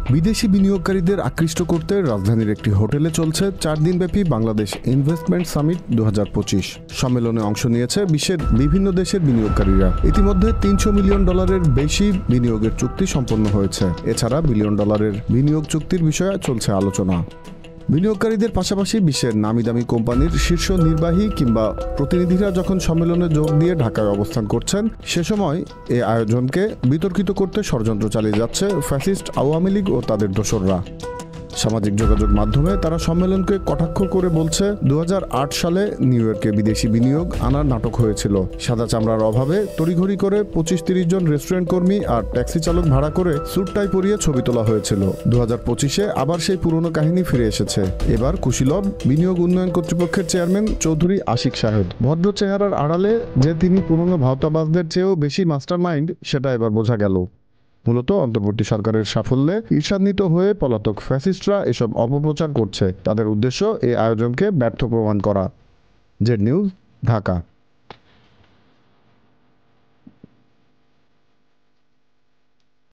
বিদেশি বিনিয়োগকারীদের আকৃষ্ট করতে রাজধানীর একটি হোটেলে চলছে 4 দিনব্যাপী বাংলাদেশ ইনভেস্টমেন্ট সামিট 2025। সম্মেলনে অংশ নিয়েছে বিশ্বের বিভিন্ন দেশের বিনিয়োগকারীরা। ইতিমধ্যে $300 মিলিয়ন বেশি বিনিয়োগের চুক্তি সম্পন্ন হয়েছে। এছাড়া বিলিয়ন ডলারের বিনিয়োগ চুক্তির বিষয়ে চলছে আলোচনা। বিনিয়োগকারীদের পাশাপাশি বিশ্বের নামিদামি কোম্পানির শীর্ষ নির্বাহী কিংবা প্রতিনিধিরা যখন সম্মেলনে যোগ দিয়ে ঢাকায় অবস্থান করছেন, সে সময় এ আয়োজনকে বিতর্কিত করতে ষড়যন্ত্র চালিয়ে যাচ্ছে ফ্যাসিস্ট আওয়ামী লীগ ও তাদের দোসররা। সামাজিক যোগাযোগ মাধ্যমে তারা সম্মেলনকে কটাক্ষ করে বলছে, 2008 সালে নিউ ইয়র্কে বিদেশি বিনিয়োগ আনার নাটক হয়েছিল। সাদা চামড়ার অভাবে তড়িঘড়ি করে 25-30 জন রেস্টুরেন্ট কর্মী আর ট্যাক্সি চালক ভাড়া করে স্যুট টাই পরিয়ে ছবি তোলা হয়েছিল। 2025-এ আবার সেই পুরনো কাহিনী ফিরে এসেছে। এবার কুশীলব বিনিয়োগ উন্নয়ন কর্তৃপক্ষের চেয়ারম্যান চৌধুরী আশিক সাহেব। ভদ্র চেহারার আড়ালে যে তিনি পুরনো ভাওতাবাজদের চেয়েও বেশি মাস্টারমাইন্ড, সেটা এবার বোঝা গেল। মূলত অন্তর্বর্তী সরকারের সাফল্যে ঈর্ষান্বিত হয়ে পলাতক ফ্যাসিস্টরা এসব অপপ্রচার করছে। তাদের উদ্দেশ্য এই আয়োজনকে ব্যর্থ প্রমাণ করা। Z news, Dhaka.